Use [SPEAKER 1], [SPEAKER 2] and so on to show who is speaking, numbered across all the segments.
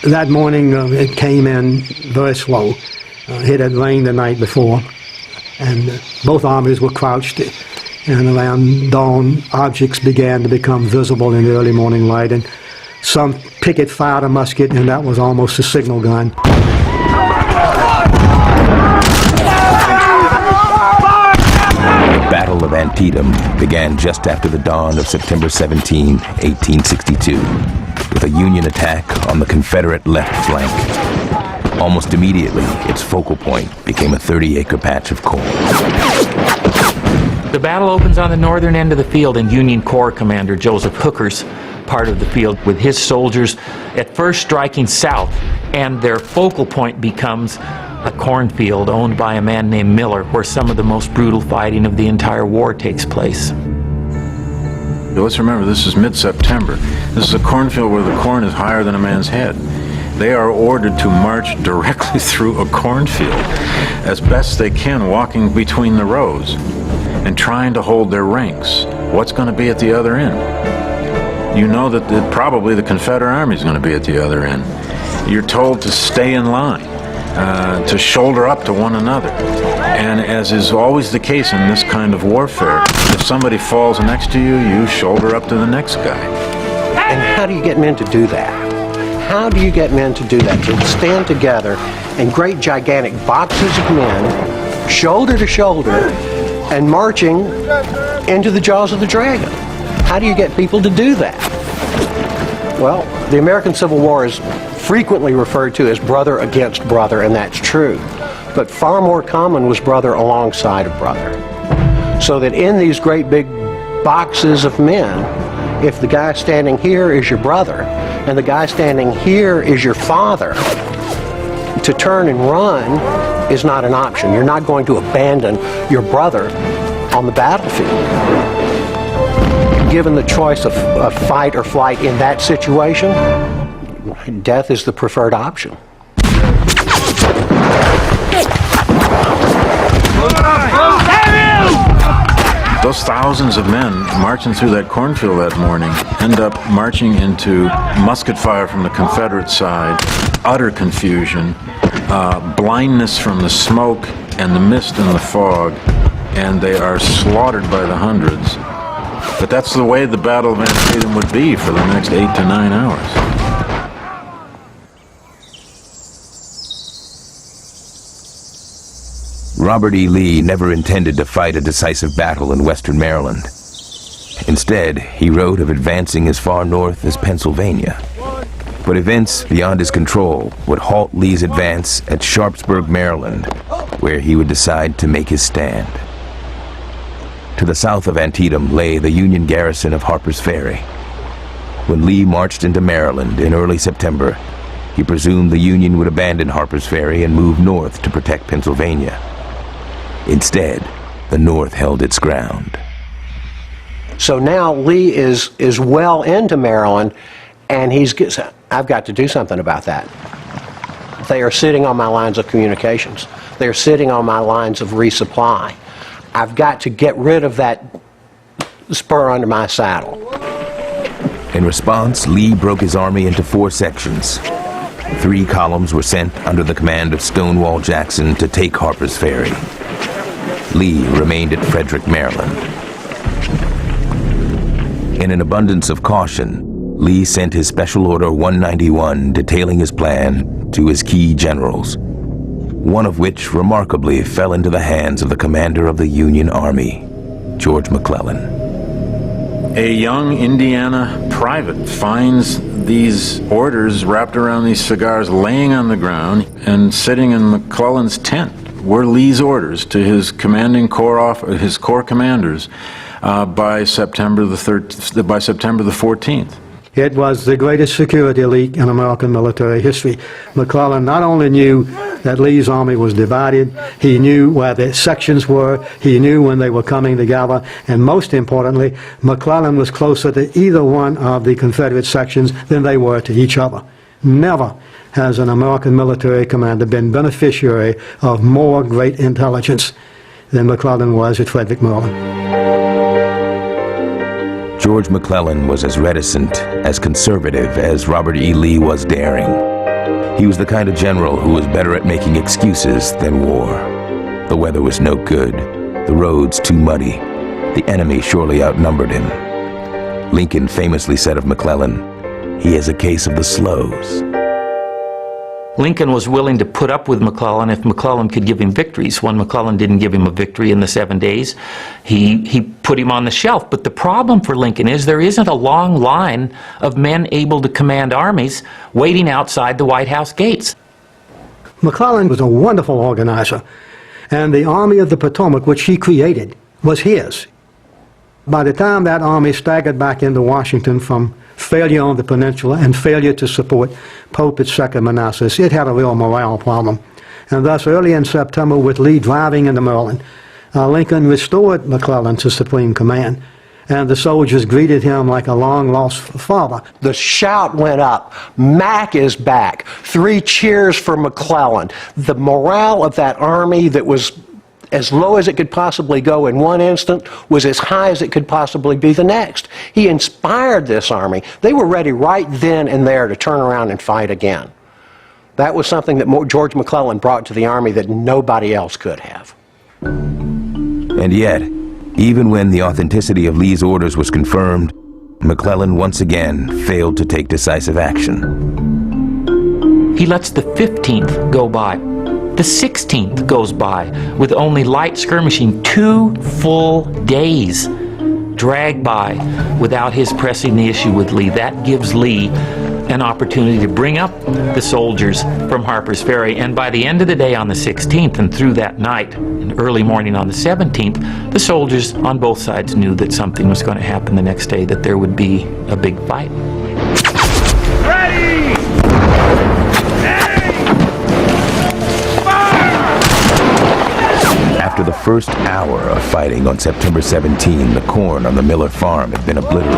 [SPEAKER 1] That morning it came in very slow. It had rained the night before, and both armies were crouched, and around dawn objects began to become visible in the early morning light, and some picket fired a musket, and that was almost a signal gun.
[SPEAKER 2] The Battle of Antietam began just after the dawn of September 17, 1862, with a Union attack on the Confederate left flank. Almost immediately, its focal point became a 30-acre patch of corn.
[SPEAKER 3] The battle opens on the northern end of the field, and Union Corps Commander Joseph Hooker's part of the field, with his soldiers at first striking south, and their focal point becomes a cornfield owned by a man named Miller, where some of the most brutal fighting of the entire war takes place.
[SPEAKER 4] Let's remember, this is mid-September. This is a cornfield where the corn is higher than a man's head. They are ordered to march directly through a cornfield as best they can, walking between the rows and trying to hold their ranks. What's going to be at the other end? You know that probably the Confederate Army is going to be at the other end. You're told to stay in line, to shoulder up to one another. And as is always the case in this kind of warfare, if somebody falls next to you, you shoulder up to the next guy.
[SPEAKER 5] And how do you get men to do that? How do you get men to do that? To stand together in great gigantic boxes of men, shoulder to shoulder, and marching into the jaws of the dragon. How do you get people to do that? Well, the American Civil War is frequently referred to as brother against brother, and that's true. But far more common was brother alongside of brother. So that in these great big boxes of men, if the guy standing here is your brother, and the guy standing here is your father, to turn and run is not an option. You're not going to abandon your brother on the battlefield. Given the choice of fight or flight in that situation, death is the preferred option.
[SPEAKER 4] Those thousands of men marching through that cornfield that morning end up marching into musket fire from the Confederate side, utter confusion, blindness from the smoke and the mist and the fog, and they are slaughtered by the hundreds. But that's the way the Battle of Antietam would be for the next 8 to 9 hours.
[SPEAKER 2] Robert E. Lee never intended to fight a decisive battle in western Maryland. Instead, he wrote of advancing as far north as Pennsylvania. But events beyond his control would halt Lee's advance at Sharpsburg, Maryland, where he would decide to make his stand. To the south of Antietam lay the Union garrison of Harper's Ferry. When Lee marched into Maryland in early September, he presumed the Union would abandon Harper's Ferry and move north to protect Pennsylvania. Instead, the North held its ground.
[SPEAKER 5] So now Lee is well into Maryland, and I've got to do something about that. They are sitting on my lines of communications. They're sitting on my lines of resupply. I've got to get rid of that spur under my saddle.
[SPEAKER 2] In response, Lee broke his army into 4 sections. 3 columns were sent under the command of Stonewall Jackson to take Harper's Ferry. Lee remained at Frederick, Maryland. In an abundance of caution, Lee sent his Special Order 191 detailing his plan to his key generals, one of which remarkably fell into the hands of the commander of the Union Army, George McClellan.
[SPEAKER 4] A young Indiana private finds these orders wrapped around these cigars laying on the ground, and sitting in McClellan's tent were Lee's orders to his commanding his corps commanders by September the 14th.
[SPEAKER 1] It was the greatest security leak in American military history. McClellan not only knew that Lee's army was divided, he knew where the sections were, he knew when they were coming together, and most importantly, McClellan was closer to either one of the Confederate sections than they were to each other. Never has an American military commander been beneficiary of more great intelligence than McClellan was at Frederick, Maryland.
[SPEAKER 2] George McClellan was as reticent, as conservative as Robert E. Lee was daring. He was the kind of general who was better at making excuses than war. The weather was no good, the roads too muddy, the enemy surely outnumbered him. Lincoln famously said of McClellan, "He has a case of the slows."
[SPEAKER 3] Lincoln was willing to put up with McClellan if McClellan could give him victories. When McClellan didn't give him a victory in the 7 days, he put him on the shelf. But the problem for Lincoln is there isn't a long line of men able to command armies waiting outside the White House gates.
[SPEAKER 1] McClellan was a wonderful organizer, and the Army of the Potomac, which he created, was his. By the time that army staggered back into Washington from failure on the peninsula and failure to support Pope at Second Manassas, it had a real morale problem. And thus, early in September, with Lee driving into Maryland, Lincoln restored McClellan to supreme command, and the soldiers greeted him like a long-lost father.
[SPEAKER 5] The shout went up, "Mac is back." 3 cheers for McClellan. The morale of that army that was as low as it could possibly go in one instant was as high as it could possibly be the next. He inspired this army. They were ready right then and there to turn around and fight again. That was something that George McClellan brought to the army that nobody else could have.
[SPEAKER 2] And yet, even when the authenticity of Lee's orders was confirmed, McClellan once again failed to take decisive action.
[SPEAKER 3] He lets the 15th go by. The 16th goes by with only light skirmishing. 2 full days drag by without his pressing the issue with Lee. That gives Lee an opportunity to bring up the soldiers from Harper's Ferry. And by the end of the day on the 16th and through that night and early morning on the 17th, the soldiers on both sides knew that something was going to happen the next day, that there would be a big fight.
[SPEAKER 6] Ready!
[SPEAKER 2] After the first hour of fighting on September 17, the corn on the Miller farm had been obliterated.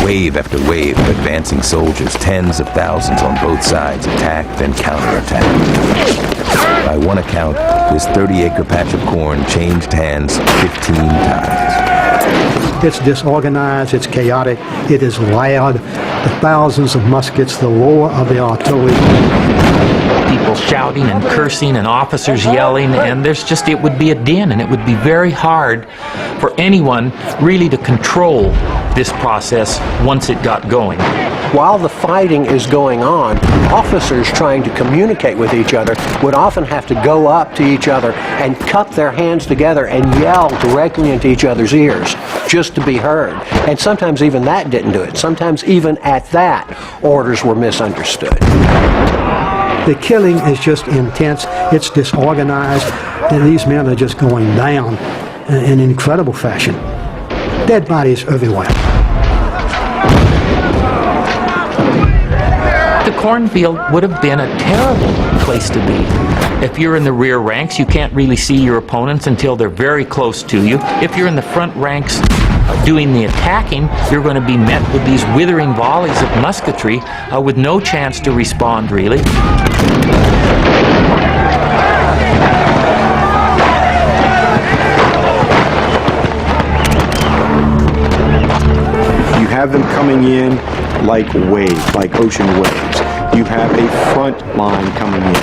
[SPEAKER 2] Wave after wave of advancing soldiers, tens of thousands on both sides, attacked and counterattacked. By one account, this 30-acre patch of corn changed hands 15 times.
[SPEAKER 1] It's disorganized, it's chaotic, it is loud, the thousands of muskets, the roar of the artillery.
[SPEAKER 3] People shouting and cursing and officers yelling, and it would be a din, and it would be very hard for anyone really to control this process once it got going.
[SPEAKER 5] While the fighting is going on, officers trying to communicate with each other would often have to go up to each other and cup their hands together and yell directly into each other's ears just to be heard. And sometimes even that didn't do it. Sometimes even at that, orders were misunderstood.
[SPEAKER 1] The killing is just intense, it's disorganized, and these men are just going down in incredible fashion. Dead bodies everywhere.
[SPEAKER 3] The cornfield would have been a terrible place to be. If you're in the rear ranks, you can't really see your opponents until they're very close to you. If you're in the front ranks doing the attacking, you're going to be met with these withering volleys of musketry with no chance to respond, really.
[SPEAKER 7] You have them coming in like waves, like ocean waves. You have a front line coming in,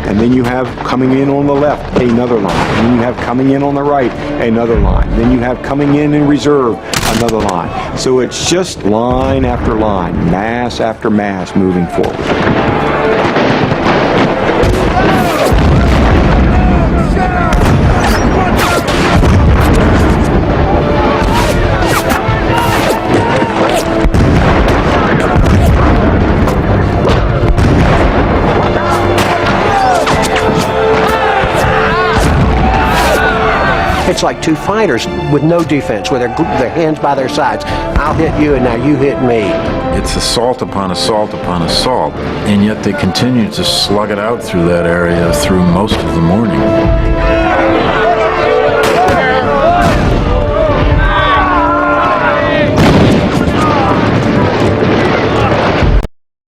[SPEAKER 7] and then you have coming in on the left another line, and then you have coming in on the right another line, then you have coming in reserve another line. So it's just line after line, mass after mass moving forward.
[SPEAKER 5] It's like 2 fighters with no defense, with their hands by their sides. I'll hit you and now you hit me.
[SPEAKER 4] It's assault upon assault upon assault, and yet they continue to slug it out through that area through most of the morning.